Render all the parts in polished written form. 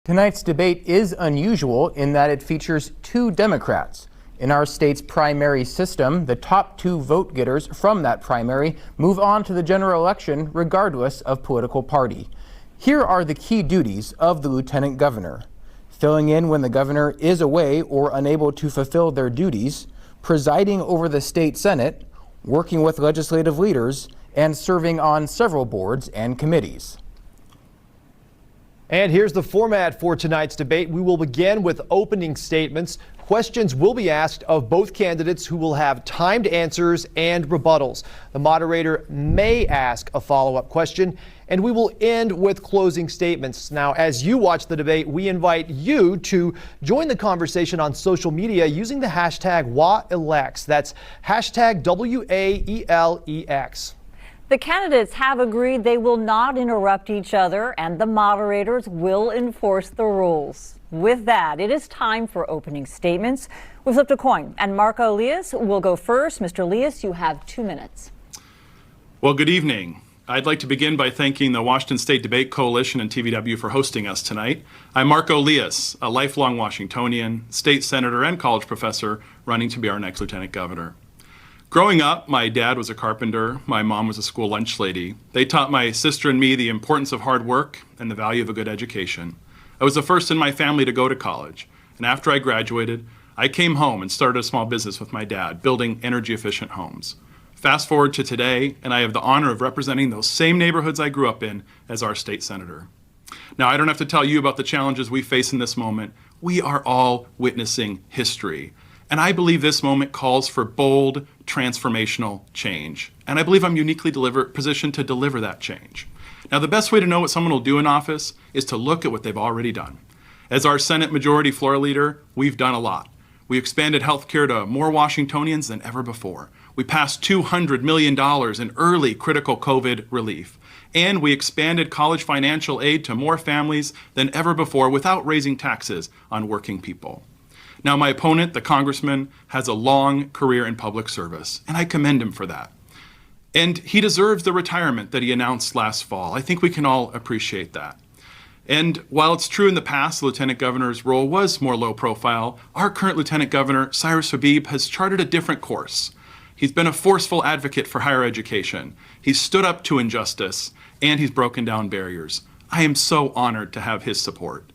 Tonight's debate is unusual in that it features two Democrats. In our state's primary system, the top two vote getters from that primary move on to the general election regardless of political party. Here are the key duties of the lieutenant governor: filling in when the governor is away or unable to fulfill their duties, presiding over the state senate, working with legislative leaders, and serving on several boards and committees. And here's the format for tonight's debate. We will begin with opening statements. Questions will be asked of both candidates, who will have timed answers and rebuttals. The moderator may ask a follow-up question, and we will end with closing statements. Now, as you watch the debate, we invite you to join the conversation on social media using the hashtag WAELEX. That's hashtag WAELEX. The candidates have agreed they will not interrupt each other, and the moderators will enforce the rules. With that, it is time for opening statements. We flipped a coin, and Marko Liias will go first. Mr. Liias, you have 2 minutes. Well, good evening. I'd like to begin by thanking the Washington State Debate Coalition and TVW for hosting us tonight. I'm Marko Liias, a lifelong Washingtonian, state senator, and college professor running to be our next lieutenant governor. Growing up, my dad was a carpenter, my mom was a school lunch lady. They taught my sister and me the importance of hard work and the value of a good education. I was the first in my family to go to college, and after I graduated, I came home and started a small business with my dad, building energy-efficient homes. Fast forward to today, and I have the honor of representing those same neighborhoods I grew up in as our state senator. Now, I don't have to tell you about the challenges we face in this moment. We are all witnessing history. And I believe this moment calls for bold, transformational change. And I believe I'm uniquely positioned to deliver that change. Now, the best way to know what someone will do in office is to look at what they've already done. As our Senate Majority Floor Leader, we've done a lot. We expanded health care to more Washingtonians than ever before. We passed $200 million in early critical COVID relief. And we expanded college financial aid to more families than ever before without raising taxes on working people. Now, my opponent, the congressman, has a long career in public service, and I commend him for that. And he deserves the retirement that he announced last fall. I think we can all appreciate that. And while it's true in the past the lieutenant governor's role was more low profile, our current lieutenant governor, Cyrus Habib, has charted a different course. He's been a forceful advocate for higher education. He's stood up to injustice, and he's broken down barriers. I am so honored to have his support.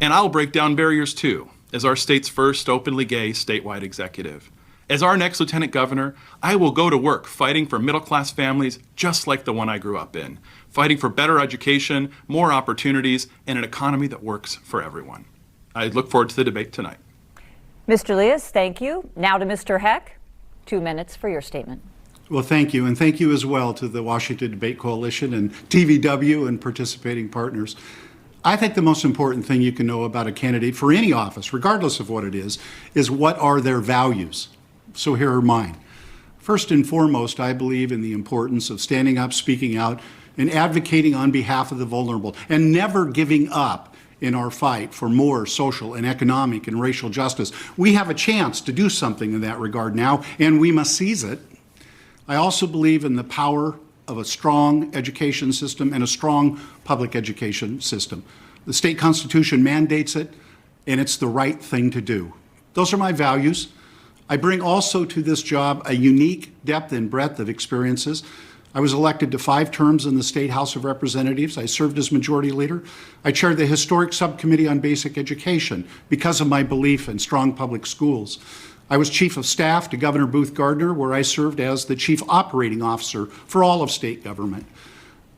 And I'll break down barriers too, as our state's first openly gay statewide executive. As our next lieutenant governor, I will go to work fighting for middle-class families just like the one I grew up in, fighting for better education, more opportunities, and an economy that works for everyone. I look forward to the debate tonight. Mr. Liias, thank you. Now to Mr. Heck, 2 minutes for your statement. Well, thank you, and thank you as well to the Washington Debate Coalition and TVW and participating partners. I think the most important thing you can know about a candidate for any office, regardless of what it is what are their values. So here are mine. First and foremost, I believe in the importance of standing up, speaking out, and advocating on behalf of the vulnerable, and never giving up in our fight for more social and economic and racial justice. We have a chance to do something in that regard now, and we must seize it. I also believe in the power of a strong education system and a strong public education system. The state constitution mandates it, and it's the right thing to do. Those are my values. I bring also to this job a unique depth and breadth of experiences. I was elected to 5 terms in the State House of Representatives. I served as Majority Leader. I chaired the Historic Subcommittee on Basic Education because of my belief in strong public schools. I was Chief of Staff to Governor Booth Gardner, where I served as the Chief Operating Officer for all of state government.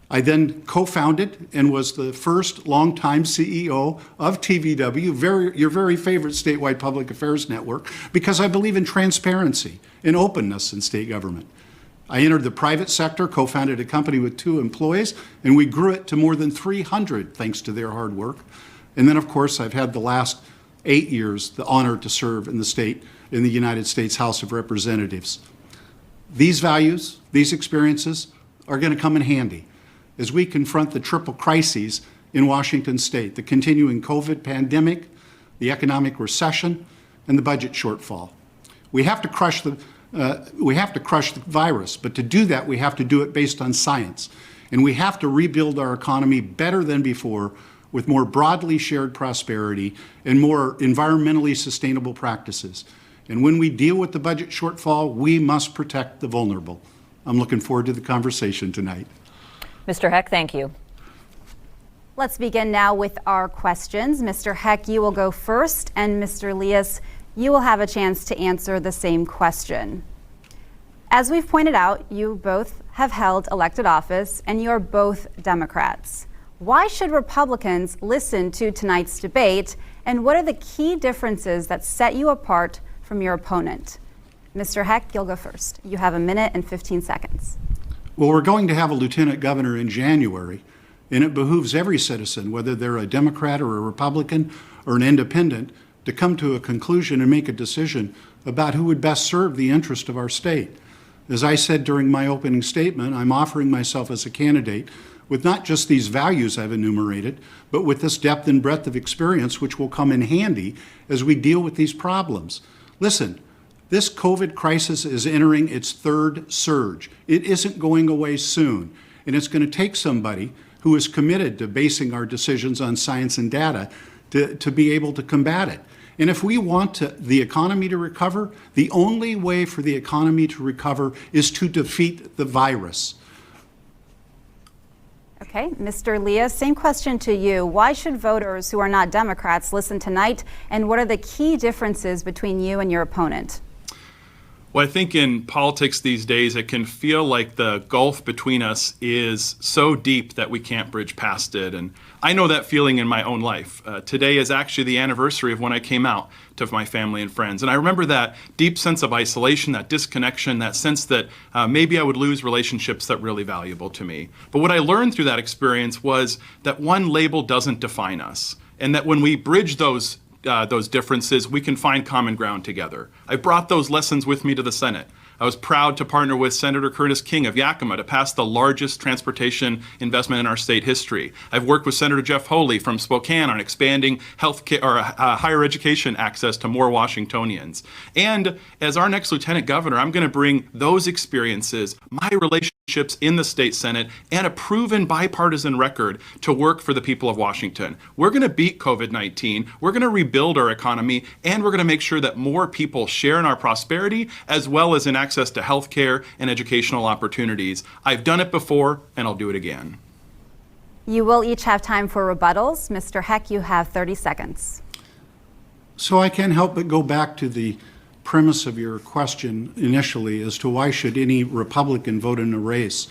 I then co-founded and was the first longtime CEO of TVW, your very favorite statewide public affairs network, because I believe in transparency and openness in state government. I entered the private sector, co-founded a company with 2 employees, and we grew it to more than 300 thanks to their hard work. And then, of course, I've had the last 8 years the honor to serve in the United States House of Representatives. These values, these experiences are going to come in handy as we confront the triple crises in Washington State: the continuing COVID pandemic, the economic recession, and the budget shortfall. We have to crush the virus, but to do that, we have to do it based on science. And we have to rebuild our economy better than before with more broadly shared prosperity and more environmentally sustainable practices. And when we deal with the budget shortfall, we must protect the vulnerable. I'm looking forward to the conversation tonight. Mr. Heck, thank you. Let's begin now with our questions. Mr. Heck, you will go first, and Mr. Liias, you will have a chance to answer the same question. As we've pointed out, you both have held elected office, and you are both Democrats. Why should Republicans listen to tonight's debate, and what are the key differences that set you apart from your opponent? Mr. Heck, you'll go first. You have 1 minute and 15 seconds. Well, we're going to have a lieutenant governor in January, and it behooves every citizen, whether they're a Democrat or a Republican or an independent, to come to a conclusion and make a decision about who would best serve the interest of our state. As I said during my opening statement, I'm offering myself as a candidate with not just these values I've enumerated, but with this depth and breadth of experience which will come in handy as we deal with these problems. Listen, this COVID crisis is entering its third surge. It isn't going away soon, and it's going to take somebody who is committed to basing our decisions on science and data to be able to combat it. And if we want the economy to recover, the only way for the economy to recover is to defeat the virus. Okay, Mr. Liias, same question to you. Why should voters who are not Democrats listen tonight, and what are the key differences between you and your opponent? Well, I think in politics these days, it can feel like the gulf between us is so deep that we can't bridge past it. And I know that feeling in my own life. Today is actually the anniversary of when I came out to my family and friends. And I remember that deep sense of isolation, that disconnection, that sense that maybe I would lose relationships that were really valuable to me. But what I learned through that experience was that one label doesn't define us. And that when we bridge those differences, we can find common ground together. I brought those lessons with me to the Senate. I was proud to partner with Senator Curtis King of Yakima to pass the largest transportation investment in our state history. I've worked with Senator Jeff Holy from Spokane on expanding higher education access to more Washingtonians. And as our next lieutenant governor, I'm going to bring those experiences, my relationships in the state Senate, and a proven bipartisan record to work for the people of Washington. We're going to beat COVID-19, we're going to rebuild our economy, and we're going to make sure that more people share in our prosperity as well as in access to health care and educational opportunities. I've done it before, and I'll do it again. You will each have time for rebuttals. Mr. Heck, you have 30 seconds. So I can't help but go back to the premise of your question initially as to why should any Republican vote in a race.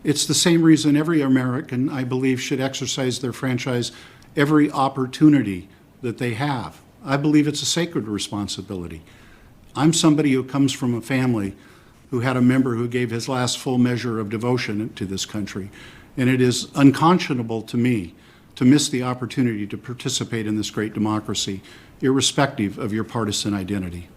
It's the same reason every American, I believe, should exercise their franchise every opportunity that they have. I believe it's a sacred responsibility. I'm somebody who comes from a family who had a member who gave his last full measure of devotion to this country. And it is unconscionable to me to miss the opportunity to participate in this great democracy, irrespective of your partisan identity.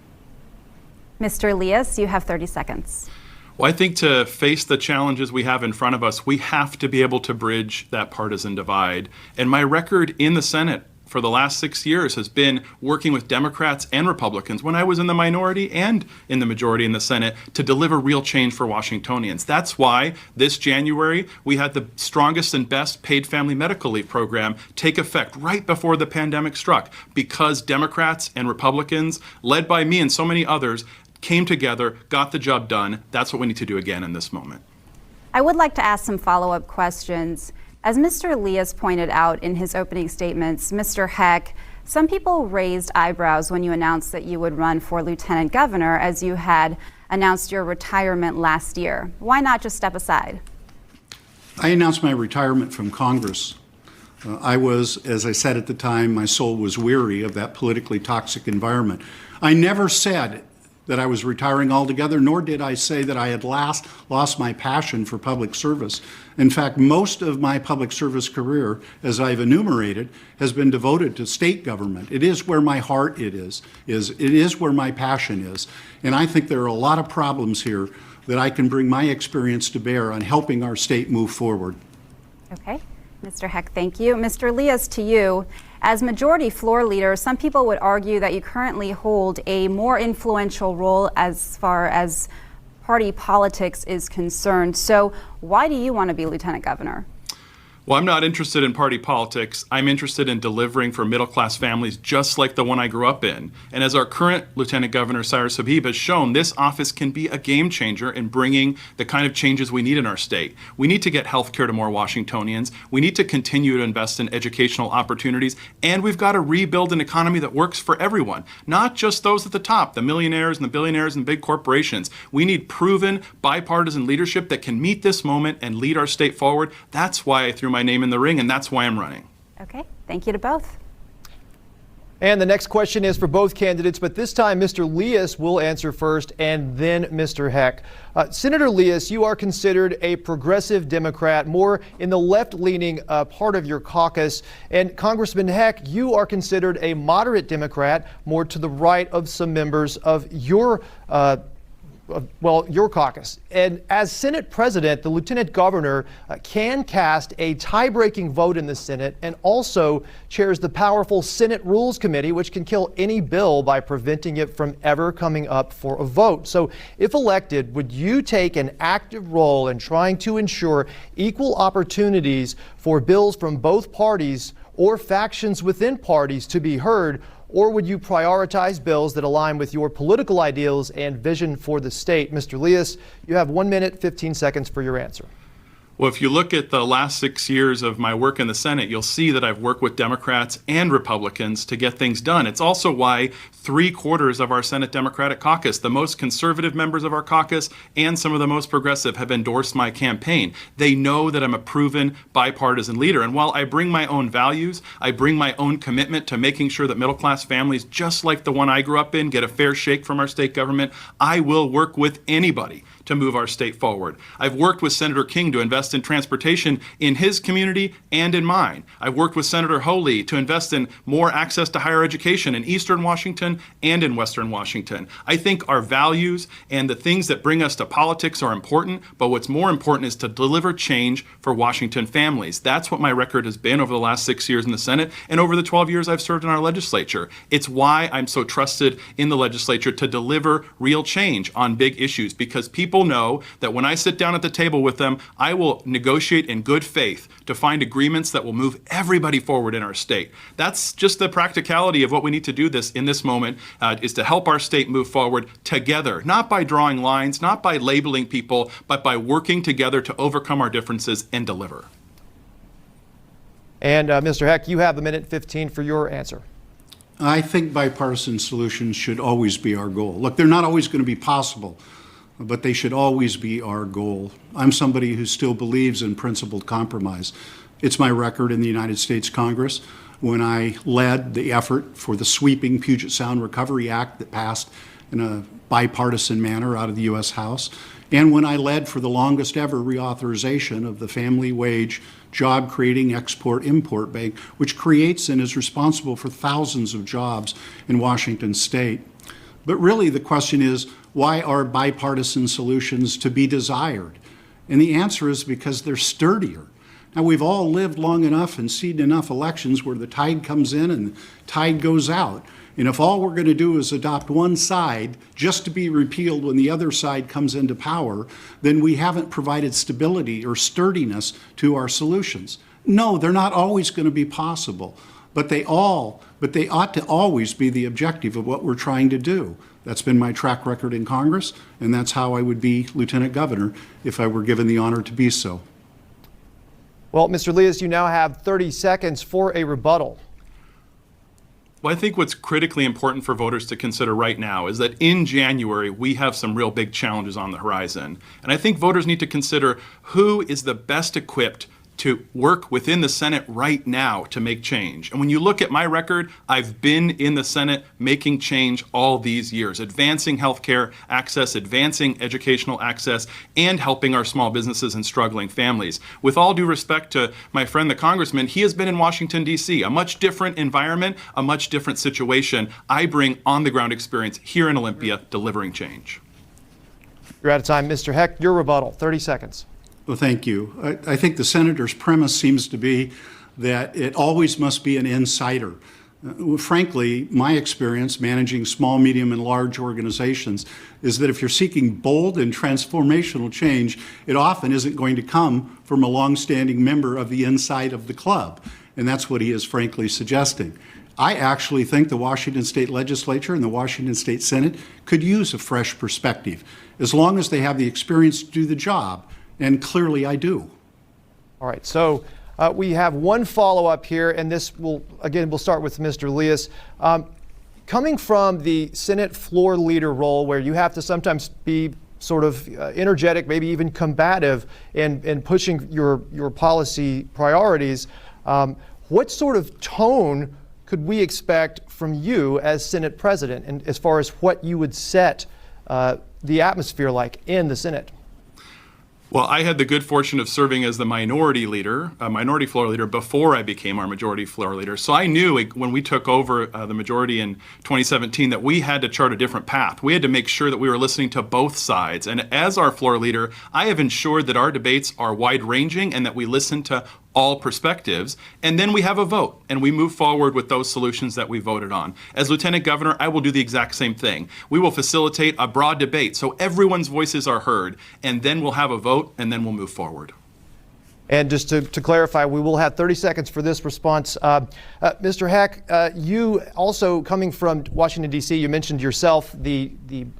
Mr. Liias, you have 30 seconds. Well, I think to face the challenges we have in front of us, we have to be able to bridge that partisan divide. And my record in the Senate for the last 6 years has been working with Democrats and Republicans when I was in the minority and in the majority in the Senate to deliver real change for Washingtonians. That's why this January we had the strongest and best paid family medical leave program take effect right before the pandemic struck, because Democrats and Republicans, led by me and so many others, came together, got the job done. That's what we need to do again in this moment. I would like to ask some follow-up questions. As Mr. Liias pointed out in his opening statements, Mr. Heck, some people raised eyebrows when you announced that you would run for lieutenant governor, as you had announced your retirement last year. Why not just step aside? I announced my retirement from Congress. I was, as I said at the time, my soul was weary of that politically toxic environment. I never said that I was retiring altogether, nor did I say that I had lost my passion for public service. In fact, most of my public service career, as I've enumerated, has been devoted to state government. It is where my heart is. It is where my passion is. And I think there are a lot of problems here that I can bring my experience to bear on helping our state move forward. Okay. Mr. Heck, thank you. Mr. Liias, to you. As majority floor leader, some people would argue that you currently hold a more influential role as far as party politics is concerned. So why do you want to be lieutenant governor? Well, I'm not interested in party politics. I'm interested in delivering for middle-class families just like the one I grew up in. And as our current Lieutenant Governor Cyrus Habib has shown, this office can be a game changer in bringing the kind of changes we need in our state. We need to get health care to more Washingtonians. We need to continue to invest in educational opportunities. And we've got to rebuild an economy that works for everyone, not just those at the top, the millionaires and the billionaires and big corporations. We need proven bipartisan leadership that can meet this moment and lead our state forward. That's why I threw my name in the ring, and that's why I'm running. Okay, thank you to both. And the next question is for both candidates, but this time Mr. Liias will answer first and then Mr. Heck. Senator Liias, you are considered a progressive Democrat, more in the left-leaning part of your caucus. And Congressman Heck, you are considered a moderate Democrat, more to the right of some members of your your caucus. And as Senate President, the Lieutenant Governor can cast a tie-breaking vote in the Senate and also chairs the powerful Senate Rules Committee, which can kill any bill by preventing it from ever coming up for a vote. So if elected, would you take an active role in trying to ensure equal opportunities for bills from both parties or factions within parties to be heard? Or would you prioritize bills that align with your political ideals and vision for the state? Mr. Liias, you have 1 minute, 15 seconds for your answer. Well, if you look at the last 6 years of my work in the Senate, you'll see that I've worked with Democrats and Republicans to get things done. It's also why 3/4 of our Senate Democratic caucus, the most conservative members of our caucus and some of the most progressive, have endorsed my campaign. They know that I'm a proven bipartisan leader. And while I bring my own values, I bring my own commitment to making sure that middle-class families, just like the one I grew up in, get a fair shake from our state government. I will work with anybody to move our state forward. I've worked with Senator King to invest in transportation in his community and in mine. I've worked with Senator Holy to invest in more access to higher education in Eastern Washington and in Western Washington. I think our values and the things that bring us to politics are important, but what's more important is to deliver change for Washington families. That's what my record has been over the last 6 years in the Senate and over the 12 years I've served in our legislature. It's why I'm so trusted in the legislature to deliver real change on big issues, because people know that when I sit down at the table with them, I will negotiate in good faith to find agreements that will move everybody forward in our state. That's just the practicality of what we need to do in this moment, is to help our state move forward together, not by drawing lines, not by labeling people, but by working together to overcome our differences and deliver. And Mr. Heck, you have 1 minute 15 for your answer. I think bipartisan solutions should always be our goal. Look, they're not always going to be possible, but they should always be our goal. I'm somebody who still believes in principled compromise. It's my record in the United States Congress when I led the effort for the sweeping Puget Sound Recovery Act that passed in a bipartisan manner out of the U.S. House, and when I led for the longest ever reauthorization of the Family Wage Job-Creating Export-Import Bank, which creates and is responsible for thousands of jobs in Washington state. But really the question is, why are bipartisan solutions to be desired? And the answer is because they're sturdier. Now, we've all lived long enough and seen enough elections where the tide comes in and the tide goes out. And if all we're going to do is adopt one side just to be repealed when the other side comes into power, then we haven't provided stability or sturdiness to our solutions. No, they're not always going to be possible, but they ought to always be the objective of what we're trying to do. That's been my track record in Congress, and that's how I would be Lieutenant Governor if I were given the honor to be so. Well, Mr. Liias, you now have 30 seconds for a rebuttal. Well, I think what's critically important for voters to consider right now is that in January, we have some real big challenges on the horizon. And I think voters need to consider who is the best equipped to work within the Senate right now to make change. And when you look at my record, I've been in the Senate making change all these years, advancing healthcare access, advancing educational access, and helping our small businesses and struggling families. With all due respect to my friend, the congressman, he has been in Washington, D.C., a much different environment, a much different situation. I bring on-the-ground experience here in Olympia, delivering change. You're out of time. Mr. Heck, your rebuttal, 30 seconds. Well, thank you. I think the senator's premise seems to be that it always must be an insider Frankly, my experience managing small, medium, and large organizations is that if you're seeking bold and transformational change, it often isn't going to come from a longstanding member of the inside of the club. And that's what he is frankly suggesting. I actually think the Washington State Legislature and the Washington State Senate could use a fresh perspective, as long as they have the experience to do the job, and clearly I do. All right, so we have one follow-up here, and this will, again, we'll start with Mr. Liias. Coming from the Senate floor leader role, where you have to sometimes be sort of energetic, maybe even combative in pushing your policy priorities, what sort of tone could we expect from you as Senate President, and as far as what you would set the atmosphere like in the Senate? Well, I had the good fortune of serving as the minority leader, minority floor leader, before I became our majority floor leader. So I knew when we took over the majority in 2017 that we had to chart a different path. We had to make sure that we were listening to both sides. And as our floor leader, I have ensured that our debates are wide-ranging and that we listen to all perspectives, and then we have a vote, and we move forward with those solutions that we voted on. As Lieutenant Governor, I will do the exact same thing. We will facilitate a broad debate so everyone's voices are heard, and then we'll have a vote, and then we'll move forward. And just to clarify, we will have 30 seconds for this response. Mr. Heck, you also, coming from Washington, D.C., you mentioned yourself the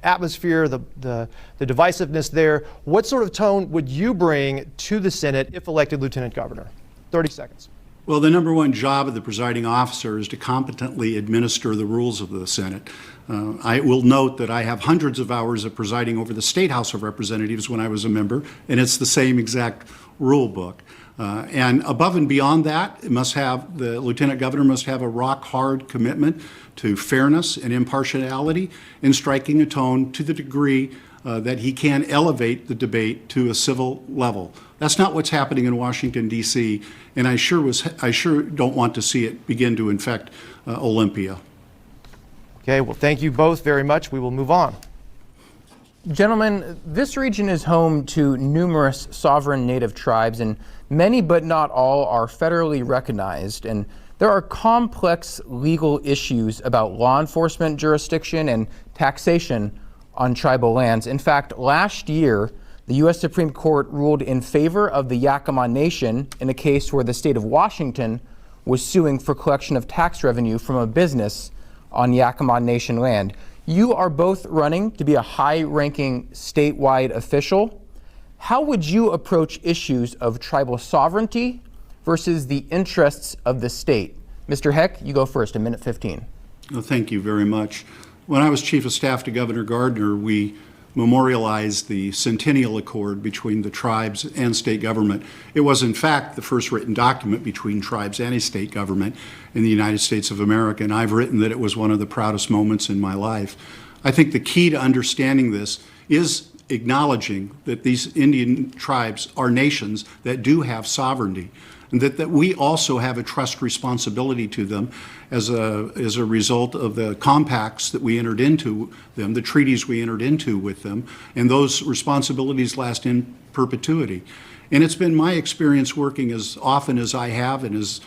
atmosphere, the divisiveness there. What sort of tone would you bring to the Senate if elected Lieutenant Governor? 30 seconds. Well, the number one job of the presiding officer is to competently administer the rules of the Senate. I will note that I have hundreds of hours of presiding over the State House of Representatives when I was a member, and it's the same exact rule book. And above and beyond that, the Lieutenant Governor must have a rock-hard commitment to fairness and impartiality in striking a tone to the degree that he can elevate the debate to a civil level. That's not what's happening in Washington, D.C., and I sure don't want to see it begin to infect Olympia. Okay, well, thank you both very much. We will move on. Gentlemen, this region is home to numerous sovereign native tribes, and many but not all are federally recognized. And there are complex legal issues about law enforcement jurisdiction and taxation on tribal lands. In fact, last year, the U.S. Supreme Court ruled in favor of the Yakama Nation in a case where the state of Washington was suing for collection of tax revenue from a business on Yakama Nation land. You are both running to be a high-ranking statewide official. How would you approach issues of tribal sovereignty versus the interests of the state? Mr. Heck, you go first, 1:15. Well, thank you very much. When I was Chief of Staff to Governor Gardner, we memorialized the Centennial Accord between the tribes and state government. It was, in fact, the first written document between tribes and a state government in the United States of America, and I've written that it was one of the proudest moments in my life. I think the key to understanding this is acknowledging that these Indian tribes are nations that do have sovereignty, and that we also have a trust responsibility to them as a result of the compacts that we entered into them, the treaties we entered into with them, and those responsibilities last in perpetuity. And it's been my experience working as often as I have and as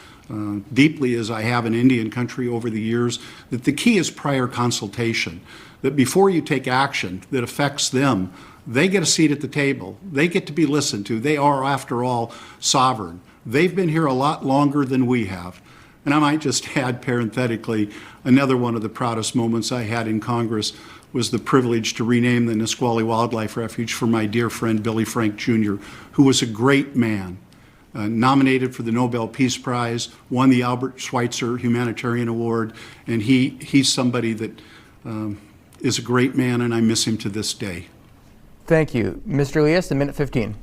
deeply as I have in Indian country over the years, that the key is prior consultation, that before you take action that affects them, they get a seat at the table. They get to be listened to. They are, after all, sovereign. They've been here a lot longer than we have. And I might just add parenthetically, another one of the proudest moments I had in Congress was the privilege to rename the Nisqually Wildlife Refuge for my dear friend Billy Frank Jr., who was a great man, nominated for the Nobel Peace Prize, won the Albert Schweitzer Humanitarian Award, and he's somebody that is a great man, and I miss him to this day. Thank you. Mr. Liias, 1:15.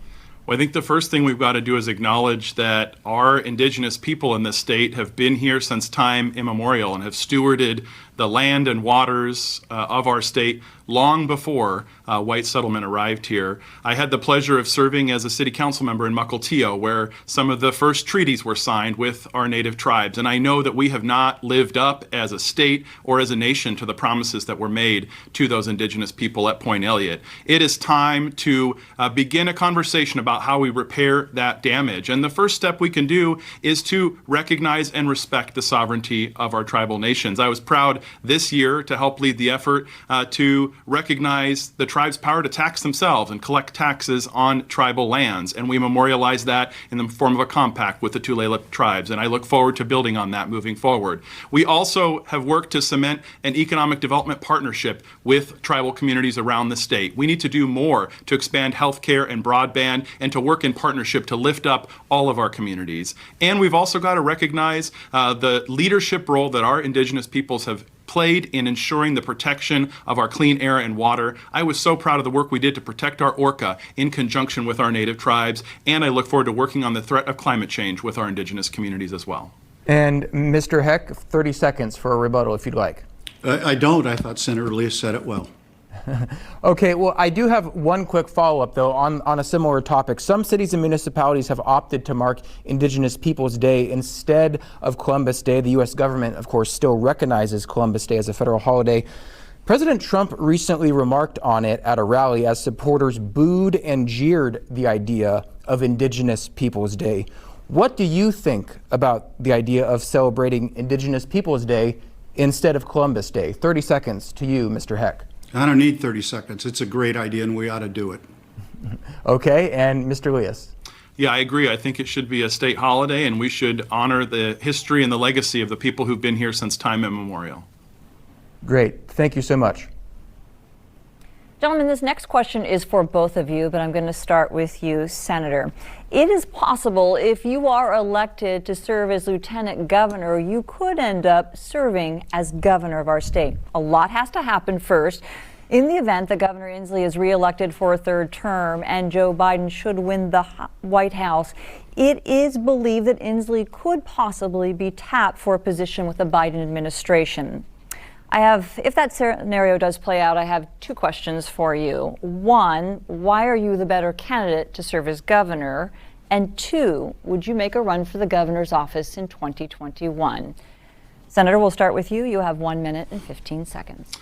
Well, I think the first thing we've got to do is acknowledge that our indigenous people in this state have been here since time immemorial and have stewarded the land and waters of our state long before white settlement arrived here. I had the pleasure of serving as a city council member in Mukilteo, where some of the first treaties were signed with our native tribes. And I know that we have not lived up as a state or as a nation to the promises that were made to those indigenous people at Point Elliott. It is time to begin a conversation about how we repair that damage. And the first step we can do is to recognize and respect the sovereignty of our tribal nations. I was proud this year to help lead the effort to recognize the tribe's power to tax themselves and collect taxes on tribal lands. And we memorialize that in the form of a compact with the Tulalip tribes. And I look forward to building on that moving forward. We also have worked to cement an economic development partnership with tribal communities around the state. We need to do more to expand healthcare and broadband and to work in partnership to lift up all of our communities. And we've also got to recognize the leadership role that our indigenous peoples have played in ensuring the protection of our clean air and water. I was so proud of the work we did to protect our orca in conjunction with our native tribes, and I look forward to working on the threat of climate change with our indigenous communities as well. And Mr. Heck, 30 seconds for a rebuttal if you'd like. I don't. I thought Senator Liias said it well. Okay, well, I do have one quick follow-up, though, on a similar topic. Some cities and municipalities have opted to mark Indigenous Peoples Day instead of Columbus Day. The U.S. government, of course, still recognizes Columbus Day as a federal holiday. President Trump recently remarked on it at a rally as supporters booed and jeered the idea of Indigenous Peoples Day. What do you think about the idea of celebrating Indigenous Peoples Day instead of Columbus Day? 30 seconds to you, Mr. Heck. I don't need 30 seconds. It's a great idea, and we ought to do it. Okay, and Mr. Liias. Yeah, I agree. I think it should be a state holiday, and we should honor the history and the legacy of the people who've been here since time immemorial. Great. Thank you so much. Gentlemen, this next question is for both of you, but I'm going to start with you, Senator. It is possible if you are elected to serve as lieutenant governor, you could end up serving as governor of our state. A lot has to happen first. In the event that Governor Inslee is reelected for a third term and Joe Biden should win the White House, it is believed that Inslee could possibly be tapped for a position with the Biden administration. If that scenario does play out, I have two questions for you. One, why are you the better candidate to serve as governor? And two, would you make a run for the governor's office in 2021? Senator, we'll start with you. You have 1 minute and 15 seconds.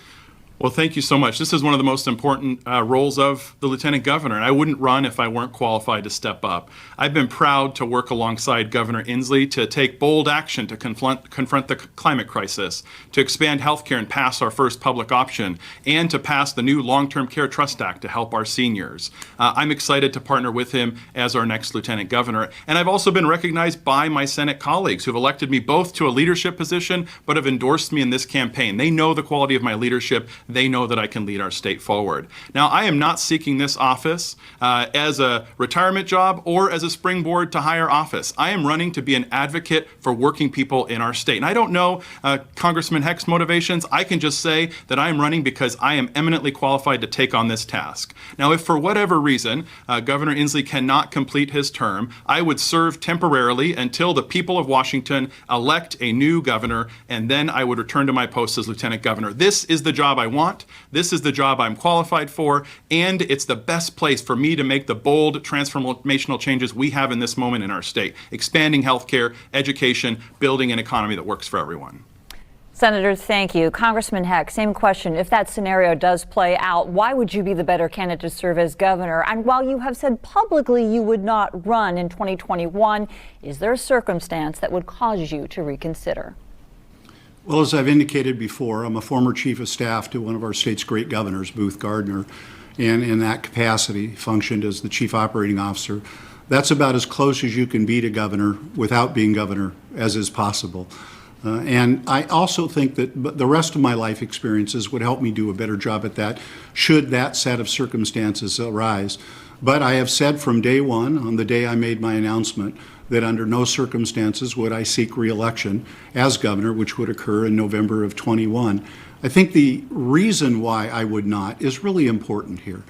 Well, thank you so much. This is one of the most important roles of the lieutenant governor, and I wouldn't run if I weren't qualified to step up. I've been proud to work alongside Governor Inslee to take bold action to confront the climate crisis, to expand health care and pass our first public option, and to pass the new Long-Term Care Trust Act to help our seniors. I'm excited to partner with him as our next lieutenant governor, and I've also been recognized by my Senate colleagues who've elected me both to a leadership position but have endorsed me in this campaign. They know the quality of my leadership. They know that I can lead our state forward. Now, I am not seeking this office as a retirement job or as a springboard to higher office. I am running to be an advocate for working people in our state. And I don't know Congressman Heck's motivations. I can just say that I am running because I am eminently qualified to take on this task. Now, if for whatever reason Governor Inslee cannot complete his term, I would serve temporarily until the people of Washington elect a new governor, and then I would return to my post as lieutenant governor. This is the job I want. This is the job I'm qualified for, and it's the best place for me to make the bold transformational changes we have in this moment in our state, expanding healthcare, education, building an economy that works for everyone. Senator, thank you. Congressman Heck, same question. If that scenario does play out, why would you be the better candidate to serve as governor? And while you have said publicly you would not run in 2021, is there a circumstance that would cause you to reconsider? Well, as I've indicated before, I'm a former chief of staff to one of our state's great governors, Booth Gardner, and in that capacity functioned as the chief operating officer. That's about as close as you can be to governor without being governor as is possible. And I also think that the rest of my life experiences would help me do a better job at that should that set of circumstances arise. But I have said from day one, on the day I made my announcement, that under no circumstances would I seek re-election as governor, which would occur in November of 21. I think the reason why I would not is really important here.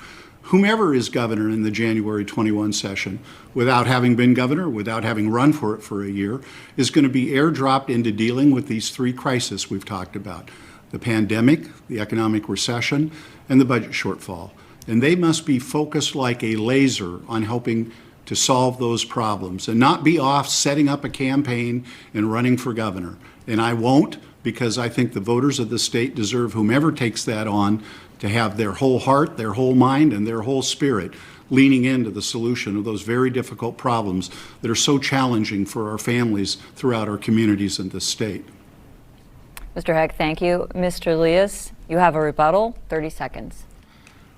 Whomever is governor in the January 21 session, without having been governor, without having run for it for a year, is going to be airdropped into dealing with these three crises we've talked about. the pandemic, the economic recession, and the budget shortfall. And they must be focused like a laser on helping to solve those problems and not be off setting up a campaign and running for governor. And I won't, because I think the voters of the state deserve whomever takes that on to have their whole heart, their whole mind, and their whole spirit leaning into the solution of those very difficult problems that are so challenging for our families throughout our communities in this state. Mr. Heck, thank you. Mr. Liias, you have a rebuttal, 30 seconds.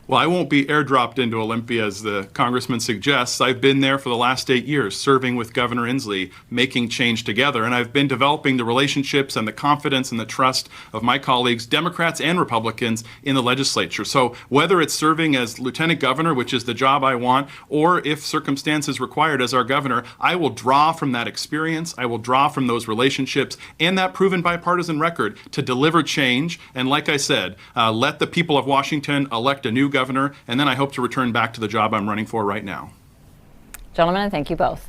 Well, I won't be airdropped into Olympia, as the congressman suggests. I've been there for the last 8 years, serving with Governor Inslee, making change together. And I've been developing the relationships and the confidence and the trust of my colleagues, Democrats and Republicans, in the legislature. So whether it's serving as lieutenant governor, which is the job I want, or if circumstances required as our governor, I will draw from that experience. I will draw from those relationships and that proven bipartisan record to deliver change. And like I said, let the people of Washington elect a new governor, and then I hope to return back to the job I'm running for right now. Gentlemen, thank you both.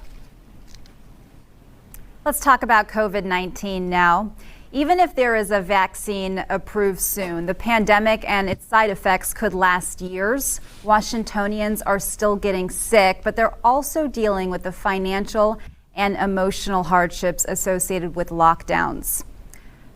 Let's talk about COVID-19 now. Even if there is a vaccine approved soon, the pandemic and its side effects could last years. Washingtonians are still getting sick, but they're also dealing with the financial and emotional hardships associated with lockdowns.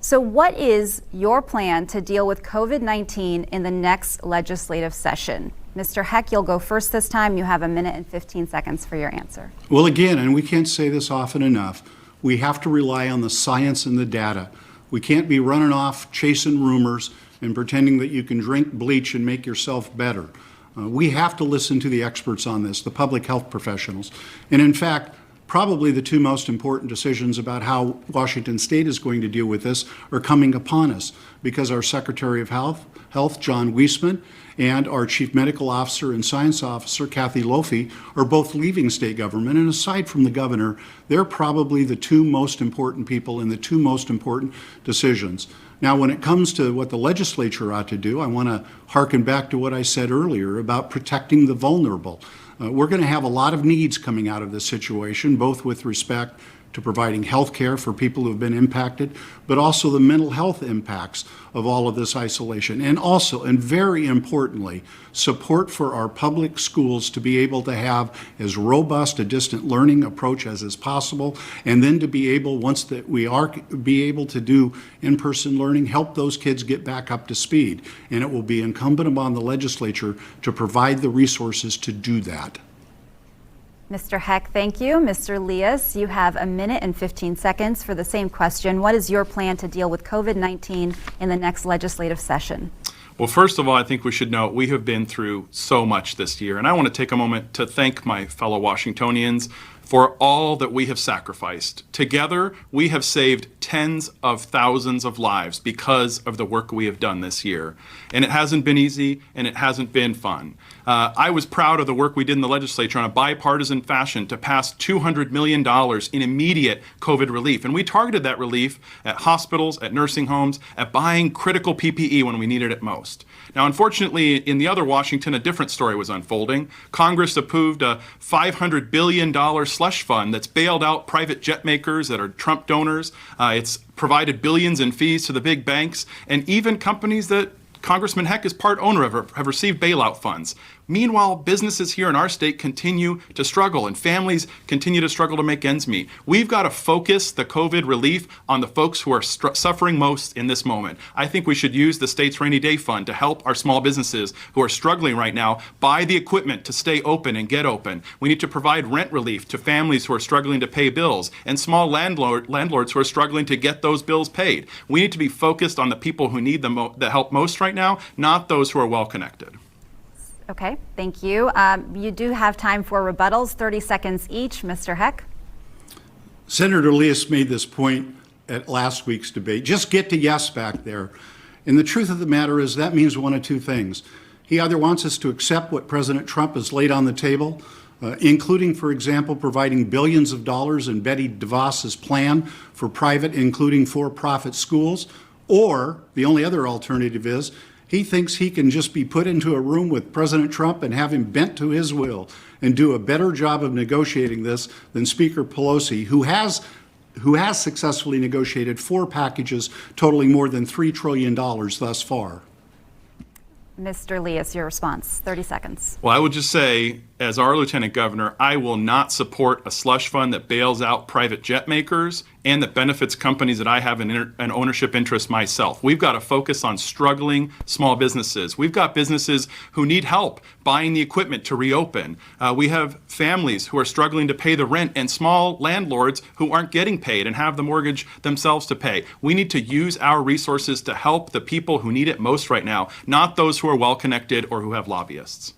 So what is your plan to deal with COVID-19 in the next legislative session? Mr. Heck, you'll go first this time. You have 1 minute and 15 seconds for your answer. Well, again, and we can't say this often enough, we have to rely on the science and the data. We can't be running off chasing rumors and pretending that you can drink bleach and make yourself better. We have to listen to the experts on this, the public health professionals. And in fact, probably the two most important decisions about how Washington State is going to deal with this are coming upon us, because our Secretary of Health, John Weisman, and our Chief Medical Officer and Science Officer, Kathy Lofi, are both leaving state government. And aside from the governor, they're probably the two most important people in the two most important decisions. Now, when it comes to what the legislature ought to do, I want to hearken back to what I said earlier about protecting the vulnerable. We're going to have a lot of needs coming out of this situation, both with respect to providing health care for people who have been impacted, but also the mental health impacts of all of this isolation. And also, and very importantly, support for our public schools to be able to have as robust a distant learning approach as is possible, and then to be able, once that we are be able to do in-person learning, help those kids get back up to speed. And it will be incumbent upon the legislature to provide the resources to do that. Mr. Heck, thank you. Mr. Liias, you have 1 minute and 15 seconds for the same question. What is your plan to deal with COVID-19 in the next legislative session? Well, first of all, I think we should note we have been through so much this year, and I want to take a moment to thank my fellow Washingtonians for all that we have sacrificed. Together, we have saved tens of thousands of lives because of the work we have done this year. And it hasn't been easy, and it hasn't been fun. I was proud of the work we did in the legislature on a bipartisan fashion to pass $200 million in immediate COVID relief. And we targeted that relief at hospitals, at nursing homes, at buying critical PPE when we needed it most. Now, unfortunately, in the other Washington, a different story was unfolding. Congress approved a $500 billion slush fund that's bailed out private jet makers that are Trump donors. It's provided billions in fees to the big banks, and even companies that Congressman Heck is part owner of have received bailout funds. Meanwhile, businesses here in our state continue to struggle, and families continue to struggle to make ends meet. We've got to focus the COVID relief on the folks who are suffering most in this moment. I think we should use the state's rainy day fund to help our small businesses who are struggling right now buy the equipment to stay open and get open. We need to provide rent relief to families who are struggling to pay bills and small landlords who are struggling to get those bills paid. We need to be focused on the people who need the help most right now, not those who are well connected. Okay, thank you. You do have time for rebuttals, 30 seconds each. Mr. Heck. Senator Liias made this point at last week's debate. Just get to yes back there. And the truth of the matter is that means one of two things. He either wants us to accept what President Trump has laid on the table, including, for example, providing billions of dollars in Betty DeVos's plan for private, including for-profit schools, or the only other alternative is he thinks he can just be put into a room with President Trump and have him bent to his will and do a better job of negotiating this than Speaker Pelosi, who has who has successfully negotiated 4 packages totaling more than $3 trillion thus far. Mr. Liias, your response, 30 seconds. Well, I would just say, as our Lieutenant Governor, I will not support a slush fund that bails out private jet makers and that benefits companies that I have an ownership interest myself. We've got to focus on struggling small businesses. We've got businesses who need help buying the equipment to reopen. We have families who are struggling to pay the rent and small landlords who aren't getting paid and have the mortgage themselves to pay. We need to use our resources to help the people who need it most right now, not those who are well-connected or who have lobbyists.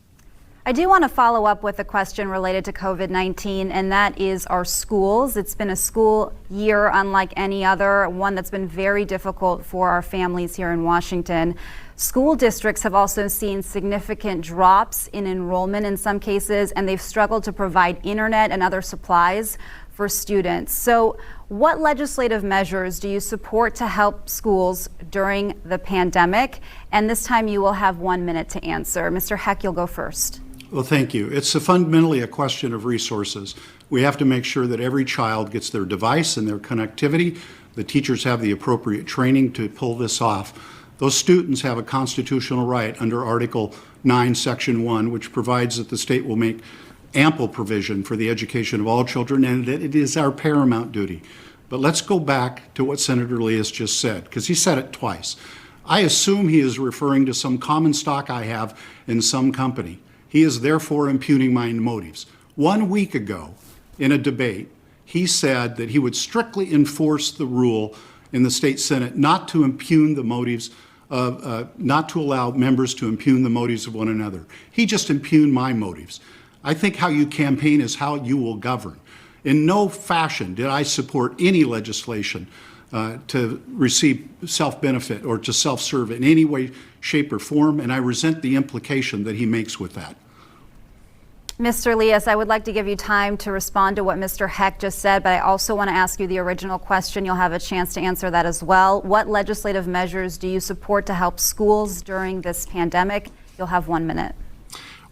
I do want to follow up with a question related to COVID-19, and that is our schools. It's been a school year unlike any other, one that's been very difficult for our families here in Washington. School districts have also seen significant drops in enrollment in some cases, and they've struggled to provide internet and other supplies for students. So what legislative measures do you support to help schools during the pandemic? And this time you will have 1 minute to answer. Mr. Heck, you'll go first. Well, thank you. It's fundamentally a question of resources. We have to make sure that every child gets their device and their connectivity. The teachers have the appropriate training to pull this off. Those students have a constitutional right under Article 9, Section 1, which provides that the state will make ample provision for the education of all children, and that it is our paramount duty. But let's go back to what Senator Liias just said, because he said it twice. I assume he is referring to some common stock I have in some company. He is therefore impugning my motives. 1 week ago, in a debate, he said that he would strictly enforce the rule in the state Senate not to impugn the motives of, not to allow members to impugn the motives of one another. He just impugned my motives. I think how you campaign is how you will govern. In no fashion did I support any legislation to receive self-benefit or to self-serve in any way, shape, or form, and I resent the implication that he makes with that. Mr. Liias, I would like to give you time to respond to what Mr. Heck just said, but I also want to ask you the original question. You'll have a chance to answer that as well. What legislative measures do you support to help schools during this pandemic? You'll have 1 minute.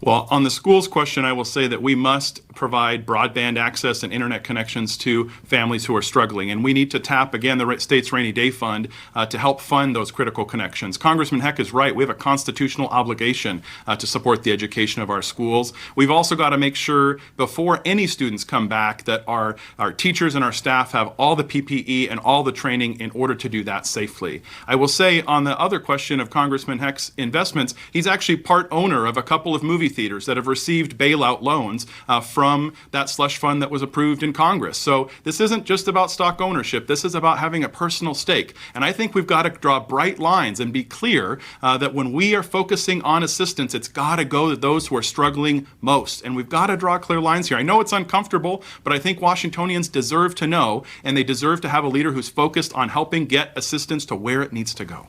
Well, on the schools question, I will say that we must provide broadband access and internet connections to families who are struggling. And we need to tap, again, the state's rainy day fund to help fund those critical connections. Congressman Heck is right. We have a constitutional obligation to support the education of our schools. We've also got to make sure before any students come back that our teachers and our staff have all the PPE and all the training in order to do that safely. I will say on the other question of Congressman Heck's investments, he's actually part owner of a couple of movie theaters that have received bailout loans from that slush fund that was approved in Congress. So this isn't just about stock ownership. This is about having a personal stake. And I think we've got to draw bright lines and be clear that when we are focusing on assistance, it's got to go to those who are struggling most. And we've got to draw clear lines here. I know it's uncomfortable, but I think Washingtonians deserve to know, and they deserve to have a leader who's focused on helping get assistance to where it needs to go.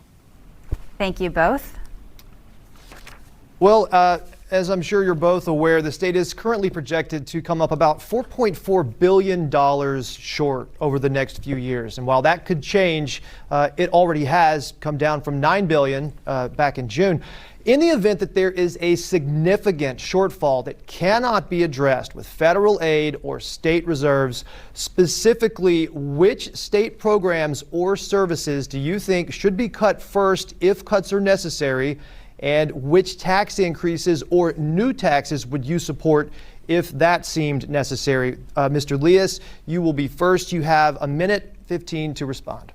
Thank you both. Well, as I'm sure you're both aware, the state is currently projected to come up about $4.4 billion short over the next few years. And while that could change, it already has come down from $9 billion back in June. In the event that there is a significant shortfall that cannot be addressed with federal aid or state reserves, specifically which state programs or services do you think should be cut first if cuts are necessary? And which tax increases or new taxes would you support if that seemed necessary? Mr. Liias, you will be first. You have 1:15 to respond.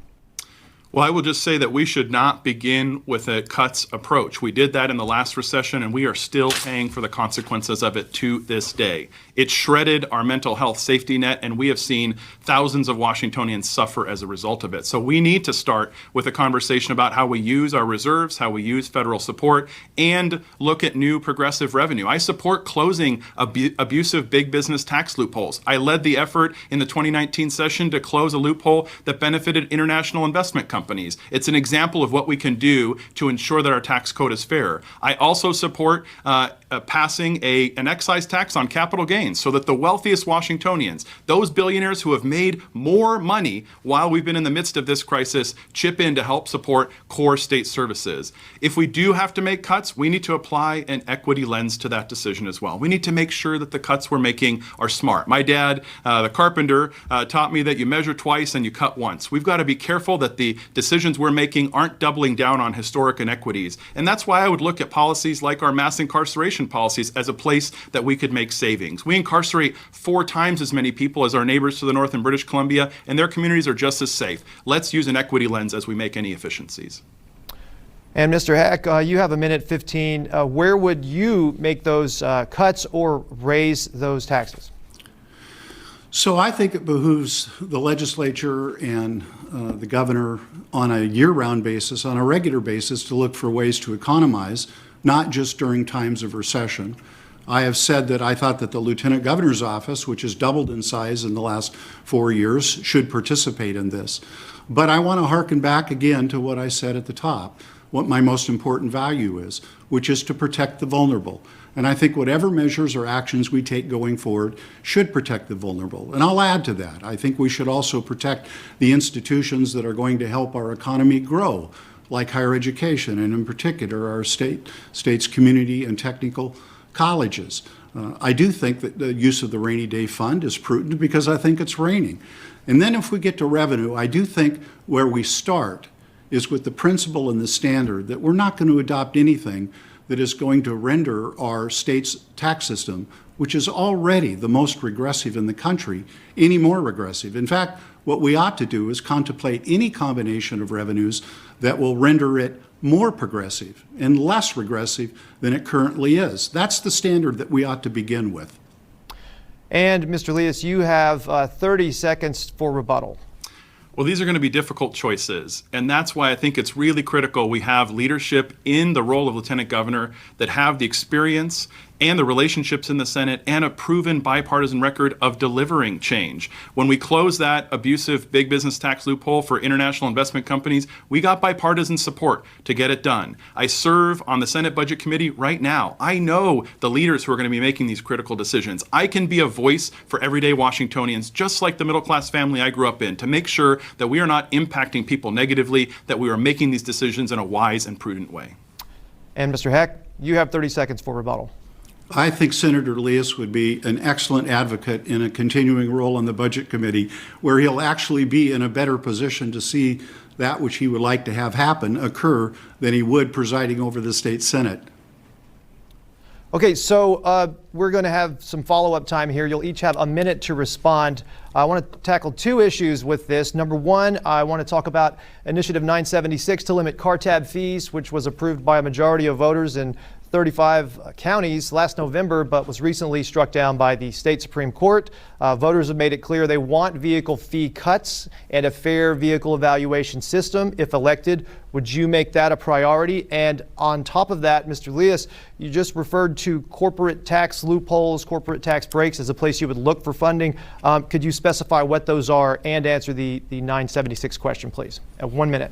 Well, I will just say that we should not begin with a cuts approach. We did that in the last recession, and we are still paying for the consequences of it to this day. It shredded our mental health safety net, and we have seen thousands of Washingtonians suffer as a result of it. So we need to start with a conversation about how we use our reserves, how we use federal support, and look at new progressive revenue. I support closing abusive big business tax loopholes. I led the effort in the 2019 session to close a loophole that benefited international investment companies. companies. It's an example of what we can do to ensure that our tax code is fair. I also support passing an excise tax on capital gains so that the wealthiest Washingtonians, those billionaires who have made more money while we've been in the midst of this crisis, chip in to help support core state services. If we do have to make cuts, we need to apply an equity lens to that decision as well. We need to make sure that the cuts we're making are smart. My dad, the carpenter, taught me that you measure twice and you cut once. We've got to be careful that the decisions we're making aren't doubling down on historic inequities. And that's why I would look at policies like our mass incarceration policies as a place that we could make savings. We incarcerate 4 times as many people as our neighbors to the north in British Columbia, and their communities are just as safe. Let's use an equity lens as we make any efficiencies. And Mr. Heck, you have a minute 15. Where would you make those cuts or raise those taxes? So I think it behooves the legislature and the governor on a year-round basis, on a regular basis, to look for ways to economize, not just during times of recession. I have said that I thought that the lieutenant governor's office, which has doubled in size in the last 4 years, should participate in this. But I want to hearken back again to what I said at the top, what my most important value is, which is to protect the vulnerable. And I think whatever measures or actions we take going forward should protect the vulnerable. And I'll add to that. I think we should also protect the institutions that are going to help our economy grow, like higher education, and in particular our state's community and technical colleges. I do think that the use of the rainy day fund is prudent because I think it's raining. And then if we get to revenue, I do think where we start is with the principle and the standard that we're not going to adopt anything that is going to render our state's tax system, which is already the most regressive in the country, any more regressive. In fact, what we ought to do is contemplate any combination of revenues that will render it more progressive and less regressive than it currently is. That's the standard that we ought to begin with. And Mr. Liias, you have 30 seconds for rebuttal. Well, these are going to be difficult choices, and that's why I think it's really critical we have leadership in the role of lieutenant governor that have the experience and the relationships in the Senate and a proven bipartisan record of delivering change. When we closed that abusive big business tax loophole for international investment companies, we got bipartisan support to get it done. I serve on the Senate Budget Committee right now. I know the leaders who are going to be making these critical decisions. I can be a voice for everyday Washingtonians, just like the middle-class family I grew up in, to make sure that we are not impacting people negatively, that we are making these decisions in a wise and prudent way. And Mr. Heck, you have 30 seconds for rebuttal. I think Senator Liias would be an excellent advocate in a continuing role on the Budget Committee, where he'll actually be in a better position to see that which he would like to have happen occur than he would presiding over the state Senate. Okay, so we're going to have some follow-up time here. You'll each have a minute to respond. I want to tackle 2 issues with this. Number 1, I want to talk about Initiative 976 to limit car tab fees, which was approved by a majority of voters in 35 counties last November, but was recently struck down by the state Supreme Court. Voters have made it clear they want vehicle fee cuts and a fair vehicle evaluation system if elected. Would you make that a priority? And on top of that, Mr. Liias, you just referred to corporate tax loopholes, corporate tax breaks as a place you would look for funding. Could you specify what those are and answer the 976 question, please? 1 minute.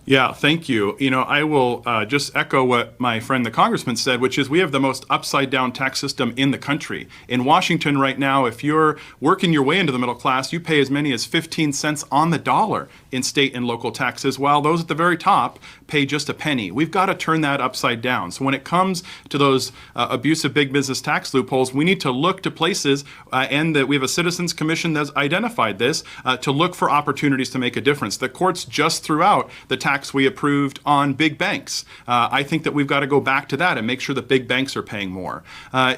Yeah, thank you. You know, I will just echo what my friend the congressman said, which is we have the most upside-down tax system in the country. In Washington right now, if you're working your way into the middle class, you pay as many as 15 cents on the dollar in state and local taxes, while those at the very top pay just a penny. We've got to turn that upside down. So when it comes to those abusive big business tax loopholes, we need to look to places, and that we have a Citizens Commission that's identified this, to look for opportunities to make a difference. The courts just threw out the tax we approved on big banks. I think that we've got to go back to that and make sure that big banks are paying more.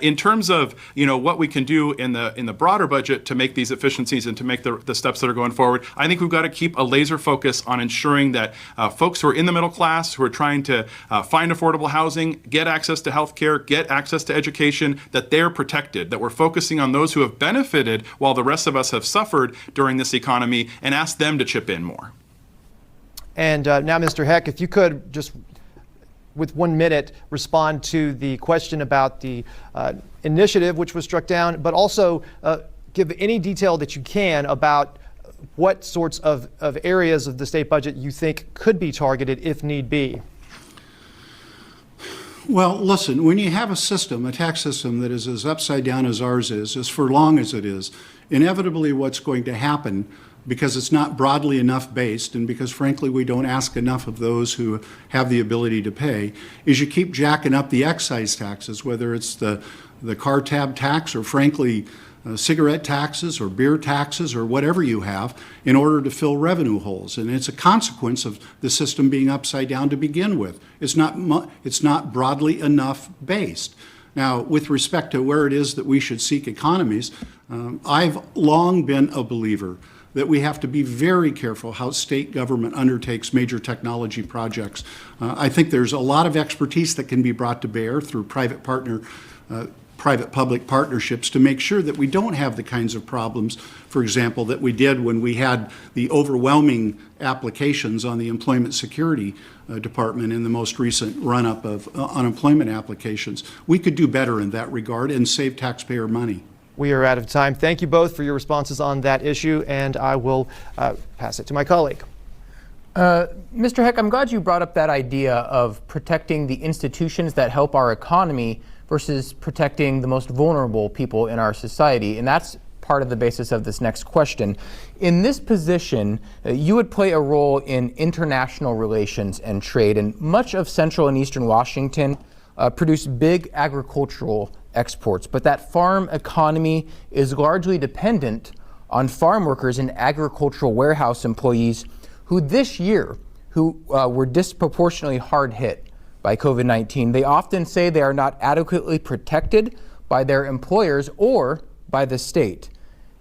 In terms of what we can do in the broader budget to make these efficiencies and to make the steps that are going forward, I think we've got to keep a laser focus on ensuring that folks who are in the middle class, who are trying to find affordable housing, get access to health care, get access to education, that they're protected, that we're focusing on those who have benefited while the rest of us have suffered during this economy, and ask them to chip in more. And now, Mr. Heck, if you could just, with 1 minute, respond to the question about the initiative which was struck down, but also give any detail that you can about what sorts of areas of the state budget you think could be targeted if need be. Well, listen, when you have a system, a tax system that is as upside down as ours is as for long as it is, inevitably what's going to happen, because it's not broadly enough based and because frankly we don't ask enough of those who have the ability to pay, is you keep jacking up the excise taxes, whether it's the car tab tax or frankly cigarette taxes or beer taxes or whatever you have in order to fill revenue holes. And it's a consequence of the system being upside down to begin with. It's not broadly enough based. Now, with respect to where it is that we should seek economies, I've long been a believer that we have to be very careful how state government undertakes major technology projects. I think there's a lot of expertise that can be brought to bear through private-public partnerships to make sure that we don't have the kinds of problems, for example, that we did when we had the overwhelming applications on the Employment Security Department in the most recent run-up of unemployment applications. We could do better in that regard and save taxpayer money. We are out of time. Thank you both for your responses on that issue, and I will pass it to my colleague. Mr. Heck, I'm glad you brought up that idea of protecting the institutions that help our economy versus protecting the most vulnerable people in our society, and that's part of the basis of this next question. In this position, you would play a role in international relations and trade, and much of central and eastern Washington produce big agricultural exports, but that farm economy is largely dependent on farm workers and agricultural warehouse employees who this year were disproportionately hard hit by COVID-19. They often say they are not adequately protected by their employers or by the state.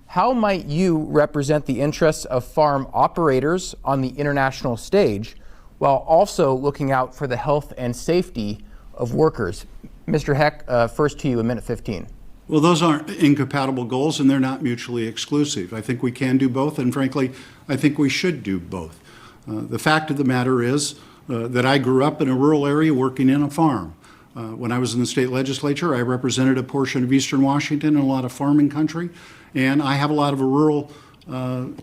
How might you represent the interests of farm operators on the international stage while also looking out for the health and safety of workers? Mr. Heck, first to you, a minute 15. Well, those aren't incompatible goals and they're not mutually exclusive. I think we can do both, and frankly, I think we should do both. The fact of the matter is that I grew up in a rural area working in a farm. When I was in the state legislature, I represented a portion of eastern Washington and a lot of farming country, and I have a lot of a rural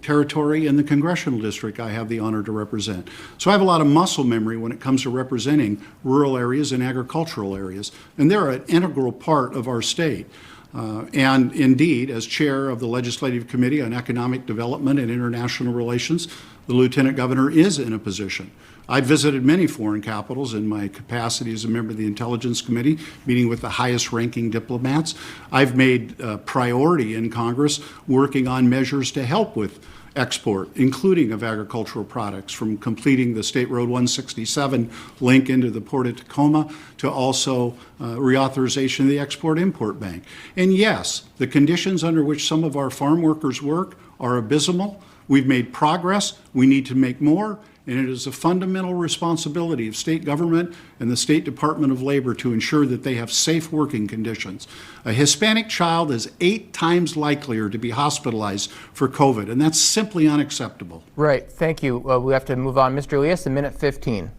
territory in the congressional district I have the honor to represent. So I have a lot of muscle memory when it comes to representing rural areas and agricultural areas, and they're an integral part of our state. And indeed, as chair of the Legislative Committee on Economic Development and International Relations, the Lieutenant Governor is in a position. I've visited many foreign capitals in my capacity as a member of the Intelligence Committee, meeting with the highest ranking diplomats. I've made priority in Congress working on measures to help with export, including of agricultural products, from completing the State Road 167 link into the Port of Tacoma to also reauthorization of the Export-Import Bank. And yes, the conditions under which some of our farm workers work are abysmal. We've made progress. We need to make more. And it is a fundamental responsibility of state government and the State Department of Labor to ensure that they have safe working conditions. A Hispanic child is 8 times likelier to be hospitalized for COVID, and that's simply unacceptable. Right, thank you. We have to move on. Mr. Liias, a minute 15.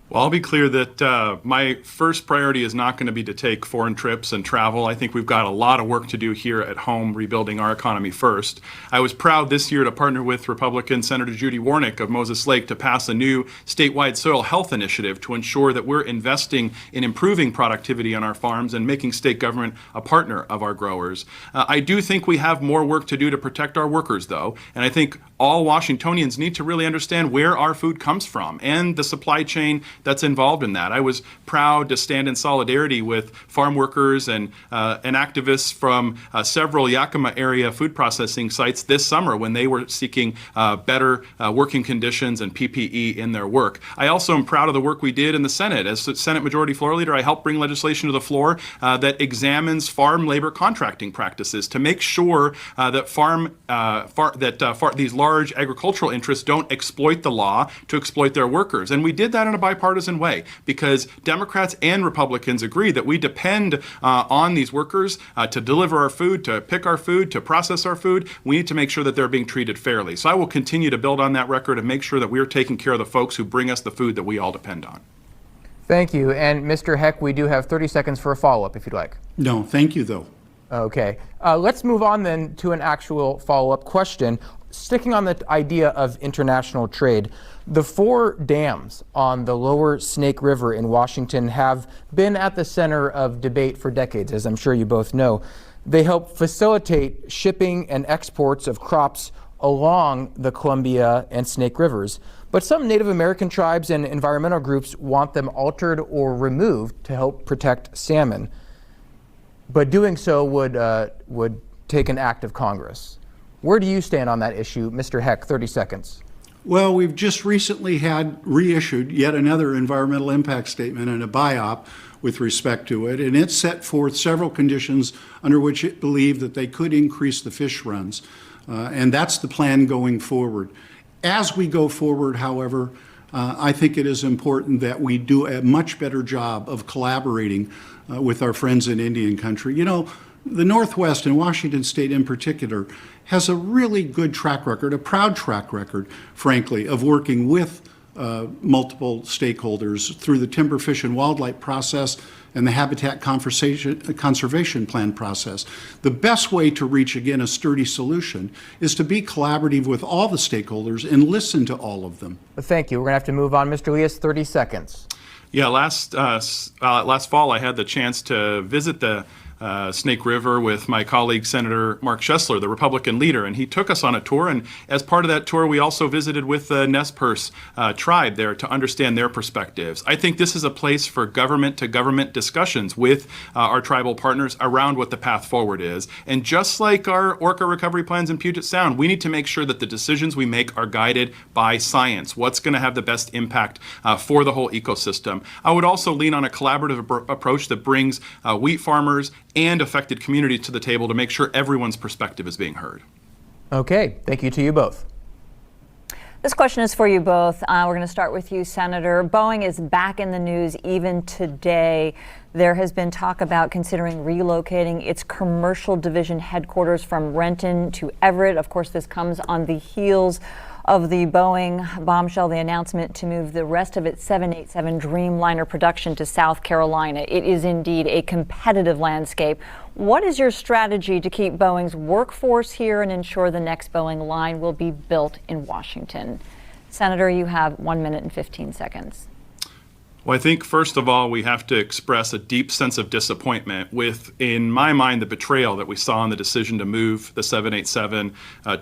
Well, I'll be clear that my first priority is not going to be to take foreign trips and travel. I think we've got a lot of work to do here at home, rebuilding our economy first. I was proud this year to partner with Republican Senator Judy Warnick of Moses Lake to pass a new statewide soil health initiative to ensure that we're investing in improving productivity on our farms and making state government a partner of our growers. I do think we have more work to do to protect our workers, though, and I think all Washingtonians need to really understand where our food comes from and the supply chain that's involved in that. I was proud to stand in solidarity with farm workers and activists from several Yakima area food processing sites this summer when they were seeking better working conditions and PPE in their work. I also am proud of the work we did in the Senate. As Senate Majority Floor Leader, I helped bring legislation to the floor that examines farm labor contracting practices to make sure that these large agricultural interests don't exploit the law to exploit their workers. And we did that in a bipartisan way because Democrats and Republicans agree that we depend on these workers to deliver our food, to pick our food, to process our food. We need to make sure that they're being treated fairly. So I will continue to build on that record and make sure that we're taking care of the folks who bring us the food that we all depend on. Thank you. And Mr. Heck, we do have 30 seconds for a follow-up if you'd like. No, thank you, though. Okay. Let's move on then to an actual follow-up question. sticking on the idea of international trade, the 4 dams on the lower Snake River in Washington have been at the center of debate for decades, as I'm sure you both know. They help facilitate shipping and exports of crops along the Columbia and Snake Rivers. But some Native American tribes and environmental groups want them altered or removed to help protect salmon. But doing so would take an act of Congress. Where do you stand on that issue? Mr. Heck, 30 seconds. Well, we've just recently had reissued yet another environmental impact statement and a BIOP with respect to it, and it set forth several conditions under which it believed that they could increase the fish runs, and that's the plan going forward. As we go forward, however, I think it is important that we do a much better job of collaborating with our friends in Indian country. You know, the Northwest and Washington State in particular has a really good track record, a proud track record, frankly, of working with multiple stakeholders through the timber, fish, and wildlife process and the habitat conservation plan process. The best way to reach, again, a sturdy solution is to be collaborative with all the stakeholders and listen to all of them. Well, thank you. We're going to have to move on. Mr. Liias, 30 seconds. Yeah, last fall I had the chance to visit the Snake River with my colleague Senator Mark Schessler, the Republican leader, and he took us on a tour, and as part of that tour we also visited with the Nez Perce tribe there to understand their perspectives. I think this is a place for government to government discussions with our tribal partners around what the path forward is, and just like our orca recovery plans in Puget Sound, we need to make sure that the decisions we make are guided by science. What's going to have the best impact for the whole ecosystem? I would also lean on a collaborative approach that brings wheat farmers and affected communities to the table to make sure everyone's perspective is being heard. Okay, thank you to you both. This question is for you both. We're going to start with you, Senator. Boeing is back in the news even today. There has been talk about considering relocating its commercial division headquarters from Renton to Everett. Of course, this comes on the heels of the Boeing bombshell, the announcement to move the rest of its 787 Dreamliner production to South Carolina. It is indeed a competitive landscape. What is your strategy to keep Boeing's workforce here and ensure the next Boeing line will be built in Washington? Senator, you have 1 minute and 15 seconds. Well, I think, first of all, we have to express a deep sense of disappointment with, in my mind, the betrayal that we saw in the decision to move the 787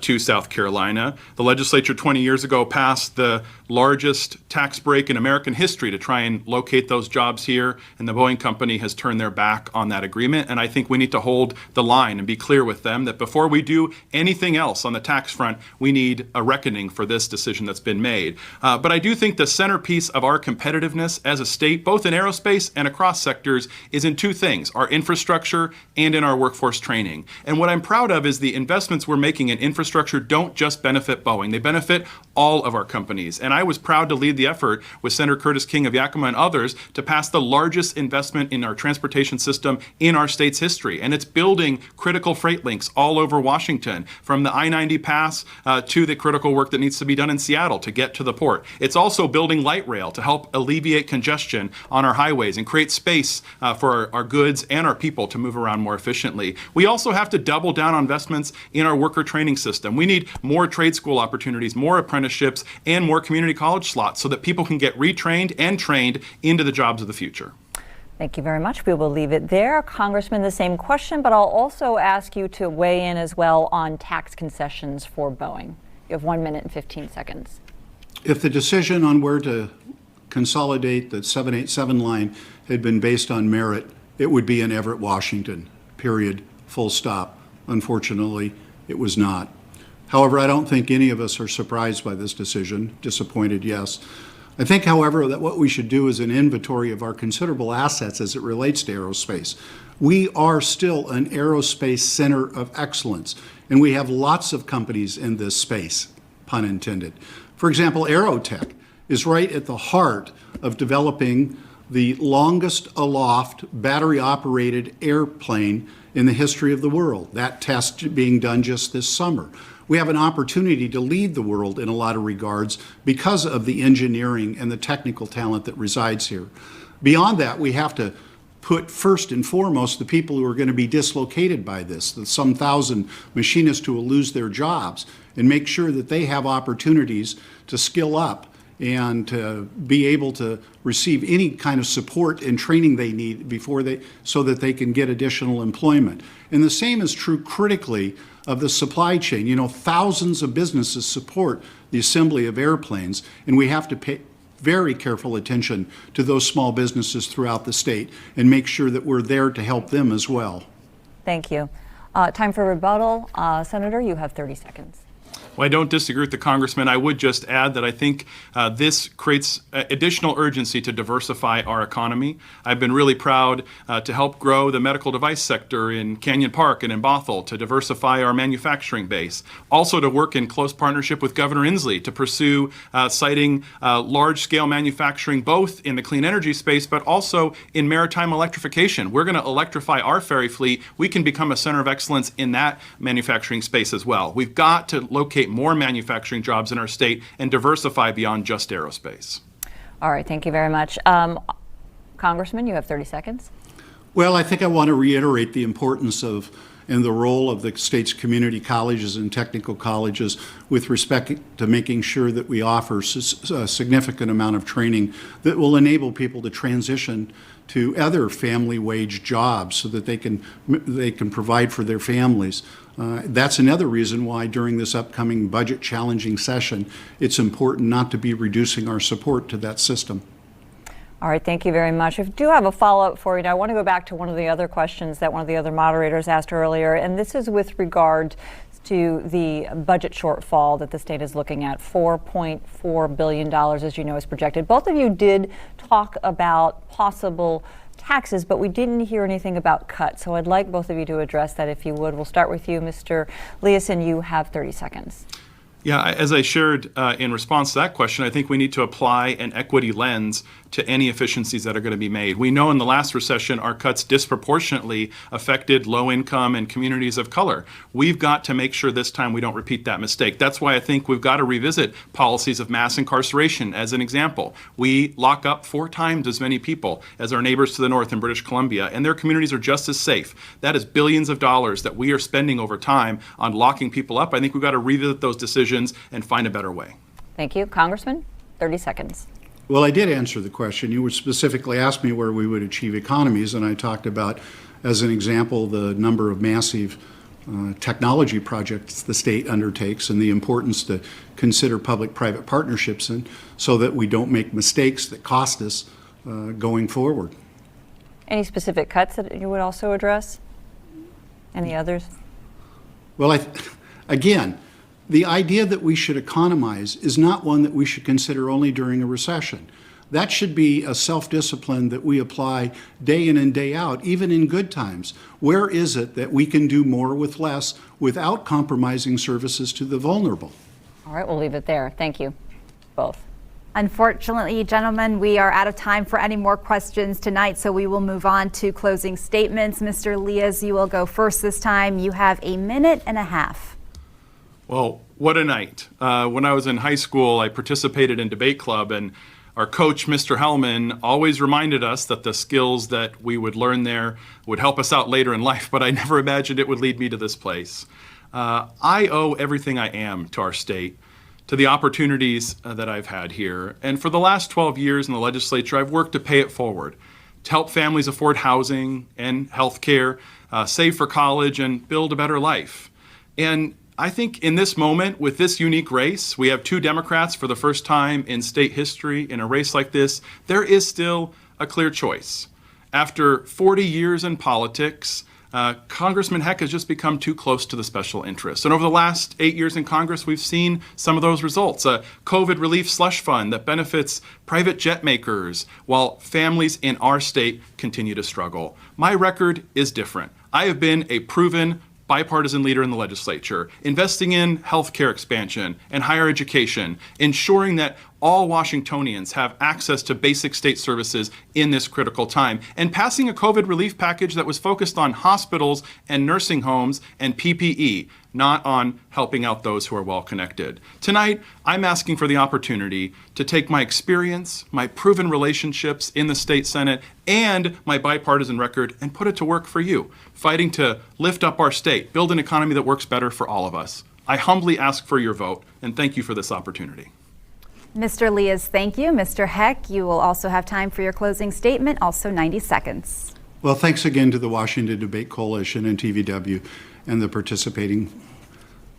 to South Carolina. The legislature 20 years ago passed the largest tax break in American history to try and locate those jobs here, and the Boeing company has turned their back on that agreement. And I think we need to hold the line and be clear with them that before we do anything else on the tax front, we need a reckoning for this decision that's been made. But I do think the centerpiece of our competitiveness as a state, both in aerospace and across sectors, is in 2 things: our infrastructure and in our workforce training. And what I'm proud of is the investments we're making in infrastructure don't just benefit Boeing, they benefit all of our companies. And I was proud to lead the effort with Senator Curtis King of Yakima and others to pass the largest investment in our transportation system in our state's history. And it's building critical freight links all over Washington, from the I-90 pass to the critical work that needs to be done in Seattle to get to the port. It's also building light rail to help alleviate congestion on our highways and create space for our goods and our people to move around more efficiently. We also have to double down on investments in our worker training system. We need more trade school opportunities, more apprenticeships, and more community college slots so that people can get retrained and trained into the jobs of the future. Thank you very much. We will leave it there. Congressman, the same question, but I'll also ask you to weigh in as well on tax concessions for Boeing. You have 1 minute and 15 seconds. If the decision on where to consolidate the 787 line had been based on merit, it would be in Everett, Washington, period, full stop. Unfortunately, it was not. However, I don't think any of us are surprised by this decision. Disappointed, yes. I think, however, that what we should do is an inventory of our considerable assets as it relates to aerospace. We are still an aerospace center of excellence, and we have lots of companies in this space, pun intended. For example, Aerotech is right at the heart of developing the longest aloft battery-operated airplane in the history of the world. That test being done just this summer. We have an opportunity to lead the world in a lot of regards because of the engineering and the technical talent that resides here. Beyond that, we have to put first and foremost the people who are going to be dislocated by this, the some thousand machinists who will lose their jobs, and make sure that they have opportunities to skill up and to be able to receive any kind of support and training they need so that they can get additional employment. And the same is true critically of the supply chain. You know, thousands of businesses support the assembly of airplanes, and we have to pay very careful attention to those small businesses throughout the state and make sure that we're there to help them as well. Thank you. Time for rebuttal. Senator, you have 30 seconds. Well, I don't disagree with the congressman. I would just add that I think this creates additional urgency to diversify our economy. I've been really proud to help grow the medical device sector in Canyon Park and in Bothell, to diversify our manufacturing base. Also to work in close partnership with Governor Inslee to pursue siting large-scale manufacturing both in the clean energy space but also in maritime electrification. We're going to electrify our ferry fleet. We can become a center of excellence in that manufacturing space as well. We've got to locate more manufacturing jobs in our state and diversify beyond just aerospace. All right, thank you very much. Congressman, you have 30 seconds. Well, I think I want to reiterate the importance of and the role of the state's community colleges and technical colleges with respect to making sure that we offer a significant amount of training that will enable people to transition to other family wage jobs so that they can provide for their families. That's another reason why during this upcoming budget challenging session, it's important not to be reducing our support to that system. All right, thank you very much. I do have a follow-up for you. Now, I want to go back to one of the other questions that one of the other moderators asked earlier, and this is with regard to the budget shortfall that the state is looking at. $4.4 billion, as you know, is projected. Both of you did talk about possible taxes, but we didn't hear anything about cuts. So I'd like both of you to address that, if you would. We'll start with you, Mr. Liias, and you have 30 seconds. Yeah, as I shared in response to that question, I think we need to apply an equity lens to any efficiencies that are going to be made. We know in the last recession, our cuts disproportionately affected low income and communities of color. We've got to make sure this time we don't repeat that mistake. That's why I think we've got to revisit policies of mass incarceration as an example. We lock up 4 times as many people as our neighbors to the north in British Columbia, and their communities are just as safe. That is billions of dollars that we are spending over time on locking people up. I think we've got to revisit those decisions and find a better way. Thank you. Congressman, 30 seconds. Well, I did answer the question. You would specifically ask me where we would achieve economies, and I talked about, as an example, the number of massive technology projects the state undertakes and the importance to consider public-private partnerships in so that we don't make mistakes that cost us going forward. Any specific cuts that you would also address? Any others? Well, again, the idea that we should economize is not one that we should consider only during a recession. That should be a self-discipline that we apply day in and day out, even in good times. Where is it that we can do more with less without compromising services to the vulnerable? All right, we'll leave it there. Thank you, both. Unfortunately, gentlemen, we are out of time for any more questions tonight, so we will move on to closing statements. Mr. Liias, you will go first this time. You have 1.5 minutes. Well, what a night. When I was in high school, I participated in debate club, and our coach, Mr. Hellman, always reminded us that the skills that we would learn there would help us out later in life, but I never imagined it would lead me to this place. I owe everything I am to our state, to the opportunities that I've had here. And for the last 12 years in the legislature, I've worked to pay it forward, to help families afford housing and health care, save for college, and build a better life. And I think in this moment, with this unique race, we have 2 Democrats for the first time in state history in a race like this. There is still a clear choice. After 40 years in politics, Congressman Heck has just become too close to the special interests. And over the last 8 years in Congress, we've seen some of those results. A COVID relief slush fund that benefits private jet makers while families in our state continue to struggle. My record is different. I have been a proven bipartisan leader in the legislature, investing in healthcare expansion and higher education, ensuring that all Washingtonians have access to basic state services in this critical time, and passing a COVID relief package that was focused on hospitals and nursing homes and PPE, not on helping out those who are well connected. Tonight, I'm asking for the opportunity to take my experience, my proven relationships in the state Senate, and my bipartisan record and put it to work for you, fighting to lift up our state, build an economy that works better for all of us. I humbly ask for your vote, and thank you for this opportunity. Mr. Liias, thank you. Mr. Heck, you will also have time for your closing statement, also 90 seconds. Well, thanks again to the Washington Debate Coalition and TVW and the participating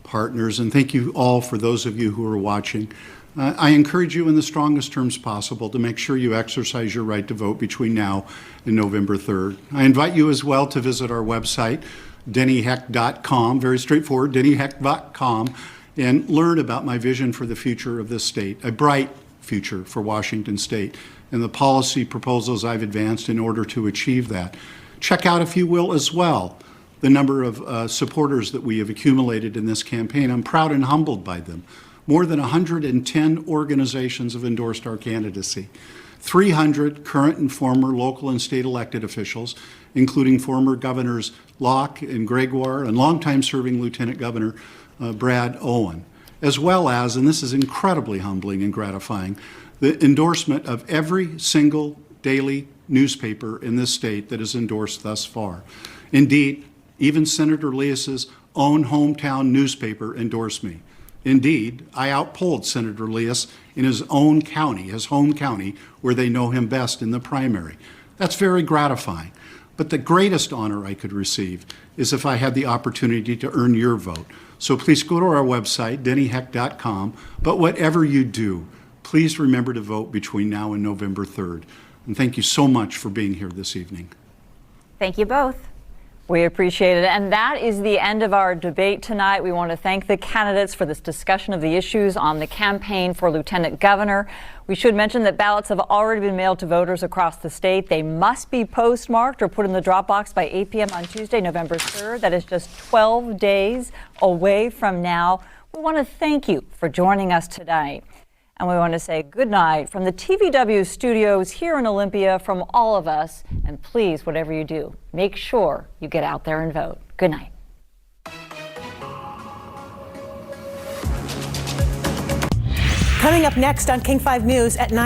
partners, and thank you all for those of you who are watching. I encourage you in the strongest terms possible to make sure you exercise your right to vote between now and November 3rd. I invite you as well to visit our website, dennyheck.com, very straightforward, dennyheck.com, and learn about my vision for the future of this state, a bright future for Washington State, and the policy proposals I've advanced in order to achieve that. Check out, if you will, as well, the number of supporters that we have accumulated in this campaign. I'm proud and humbled by them. More than 110 organizations have endorsed our candidacy. 300 current and former local and state elected officials, including former Governors Locke and Gregoire and longtime serving Lieutenant Governor Brad Owen, as well as, and this is incredibly humbling and gratifying, the endorsement of every single daily newspaper in this state that is endorsed thus far. Indeed, even Senator Lias's own hometown newspaper endorsed me. Indeed, I outpolled Senator Lias in his own county, his home county, where they know him best in the primary. That's very gratifying. But the greatest honor I could receive is if I had the opportunity to earn your vote. So please go to our website, dennyheck.com. But whatever you do, please remember to vote between now and November 3rd. And thank you so much for being here this evening. Thank you both. We appreciate it. And that is the end of our debate tonight. We want to thank the candidates for this discussion of the issues on the campaign for Lieutenant Governor. We should mention that ballots have already been mailed to voters across the state. They must be postmarked or put in the drop box by 8 p.m. on Tuesday, November 3rd. That is just 12 days away from now. We want to thank you for joining us tonight. And we want to say good night from the TVW studios here in Olympia from all of us. And please, whatever you do, make sure you get out there and vote. Good night. Coming up next on King 5 News at 9.